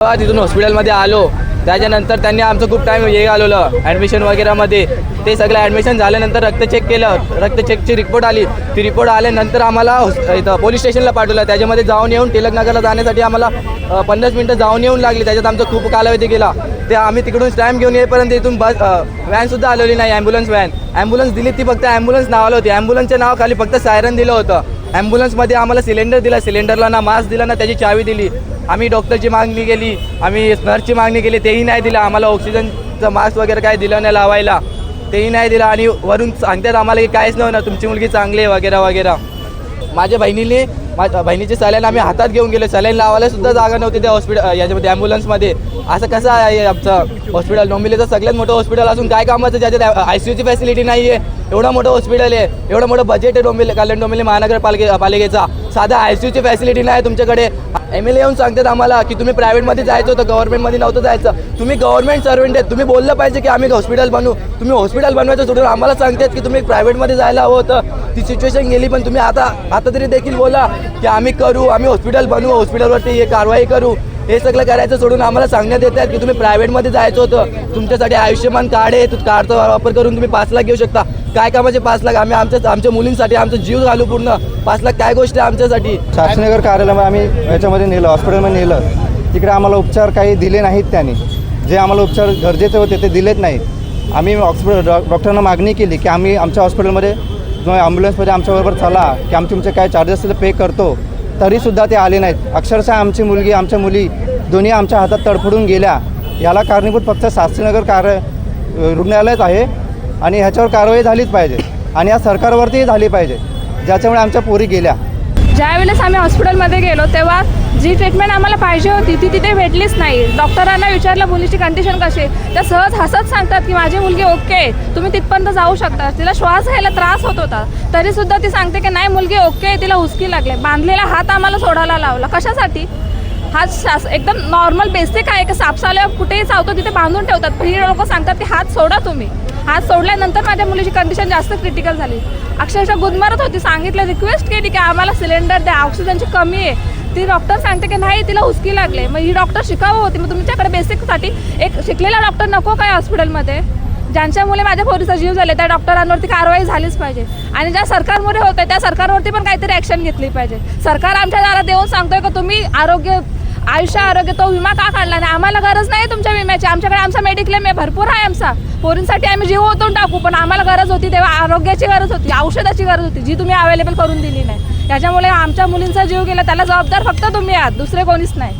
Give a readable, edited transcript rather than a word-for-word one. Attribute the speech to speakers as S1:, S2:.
S1: तिथून हॉस्पिटलमध्ये आलो त्याच्यानंतर त्यांनी आमचं खूप टाईम हे घालवलं ॲडमिशन वगैरेमध्ये. ते सगळं ॲडमिशन झाल्यानंतर रक्त चेक केलं, रक्त चेकची रिपोर्ट आली. ती रिपोर्ट आल्यानंतर आम्हाला इथं पोलीस स्टेशनला पाठवलं. त्याच्यामध्ये जाऊन येऊन टिळकनगरला जाण्यासाठी आम्हाला 50 मिनटं जाऊन येऊन लागली. त्याच्यात आमचा खूप कालावधी गेला. ते आम्ही तिकडून स्टॅम्प घेऊन येईपर्यंत इथून व्हॅनसुद्धा आलेली नाही. ॲम्ब्युलन्स दिली, ती फक्त ॲम्ब्युलन्स नावाला होती. ॲम्ब्युलन्सच्या नावाखाली फक्त सायरन दिलं होतं. ॲम्ब्युलन्समध्ये आम्हाला सिलेंडर दिला, सिलेंडरला ना मास्क दिला ना त्याची चावी दिली. आम्ही डॉक्टरची मागणी केली, आम्ही नर्सची मागणी केली, तेही नाही दिलं. आम्हाला ऑक्सिजनचं मास्क वगैरे काय दिलं नाही लावायला, तेही नाही दिलं. आणि वरून सांगतात आम्हाला की काहीच नव्हतं, तुमची मुलगी चांगली आहे वगैरे वगैरे. माझ्या बहिणीचे सलाईन आम्ही हातात घेऊन गेलो. सलाईन लावायला सुद्धा जागा नव्हती त्या याच्यामध्ये ॲम्ब्युलन्समध्ये. असं कसं आहे आमचं हॉस्पिटल? डोंबिवलीचं सगळ्यात मोठं हॉस्पिटल असून काय कामाचं ज्याच्यात ICUची फॅसिलिटी नाही आहे. एवढं मोठं हॉस्पिटल आहे, एवढं मोठं बजेट आहे कल्याण डोंबिवली महानगरपालिकेचा. साधा ICUची फॅसिलिटी नाही तुमच्याकडे. MLA येऊन सांगतात आम्हाला की तुम्ही प्रायव्हेटमध्ये जायचं होतं, गव्हर्नमेंटमध्ये नव्हतं जायचं. तुम्ही गव्हर्नमेंट सर्व्हंट आहेत, तुम्ही बोललं पाहिजे की आम्ही हॉस्पिटल बनवू. तुम्ही हॉस्पिटल बनवायचं सोडून आम्हाला सांगतात की तुम्ही प्रायव्हेटमध्ये जायला हवं होतं. ती सिच्युएशन गेली, पण तुम्ही आता तरी देखील बोला की आम्ही करू, आम्ही हॉस्पिटल बनवू, हॉस्पिटलवरती हे कारवाई करू. हे सगळं करायचं सोडून आम्हाला सांगण्यात येतात की तुम्ही प्रायव्हेटमध्ये जायचं होतं. तुमच्यासाठी आयुष्यमान कार्ड आहे, कार्डचा वापर करून तुम्ही 5 लाख घेऊ शकता. काय कामाचे 5 लाख? आम्ही आमच्या मुलींसाठी आमचं जीव घालू पूर्ण. 5 लाख काय गोष्ट आहे आमच्यासाठी?
S2: शासनगर कार्यालयामध्ये आम्ही याच्यामध्ये नेलं, हॉस्पिटलमध्ये नेलं. तिकडे आम्हाला उपचार काही दिले नाहीत. त्यांनी जे आम्हाला उपचार गरजेचे होते ते दिलेच नाहीत. आम्ही डॉक्टरांना मागणी केली की आम्ही आमच्या हॉस्पिटलमध्ये ॲम्ब्युलन्समध्ये आमच्याबरोबर चला, की तुमचे काय चार्जेस असतील पे करतो. तरीसुद्धा ते आले नाहीत. अक्षरशः आमची मुलगी, आमच्या मुली दोन्ही आमच्या हातात तडफडून गेल्या. याला कारणीभूत फक्त शास्त्रीनगर रुग्णालयच आहे. आणि ह्याच्यावर कारवाई झालीच पाहिजे आणि या सरकारवरतीही झाली पाहिजे, ज्याच्यामुळे आमच्या पोरी गेल्या.
S3: ज्यावेळेस आम्ही हॉस्पिटलमध्ये गेलो तेव्हा जी ट्रीटमेंट आम्हाला पाहिजे होती ती तिथे भेटलीच नाही. डॉक्टरांना विचारलं मुलीची कंडिशन कशी, त्या सहज हसत सांगतात की माझी मुलगी ओके, तुम्ही तिथपर्यंत जाऊ शकता. तिला श्वास घ्यायला त्रास होत होता, तरीसुद्धा ती सांगते की नाही मुलगी ओके, तिला हुसकी लागले. बांधलेला हात आम्हाला सोडायला लावला. कशासाठी? हात एकदम नॉर्मल बेसिक आहे की सापसाला कुठेही चावतो तिथे बांधून ठेवतात. पण ही लोक सांगतात की हात सोडा तुम्ही. हात सोडल्यानंतर माझ्या मुलीची कंडिशन जास्त क्रिटिकल झाली. अक्षरशः गुदमरत होती. सांगितलं, रिक्वेस्ट केली की आम्हाला सिलेंडर द्या, ऑक्सिजनची कमी आहे. ती डॉक्टर सांगते की नाही तिला हुसकी लागले. मग ही डॉक्टर शिकावं होती. मग तुमच्याकडे बेसिकसाठी एक शिकलेला डॉक्टर नको काय हॉस्पिटलमध्ये? ज्यांच्यामुळे माझ्या पोरीचा जीव झाले त्या डॉक्टरांवरती कारवाई झालीच पाहिजे. आणि ज्या सरकारमुळे होतं त्या सरकारवरती पण काहीतरी ॲक्शन घेतली पाहिजे. सरकार आमच्या दारात देऊन सांगतोय की तुम्ही आरोग्य तो विमा का काढला नाही? आम्हाला गरज नाही तुमच्या विम्याची. आमच्याकडे आमचा मेडिक्लेम आहे, भरपूर आहे आमचा. पोरींसाठी आम्ही जीव ओतून टाकू, पण आम्हाला गरज होती तेव्हा आरोग्याची गरज होती, औषधाची गरज होती, जी तुम्ही अवेलेबल करून दिली नाही. त्याच्यामुळे आमच्या मुलींचा जीव गेला. त्याला जबाबदार फक्त तुम्ही आहात, दुसरे कोणीच नाही.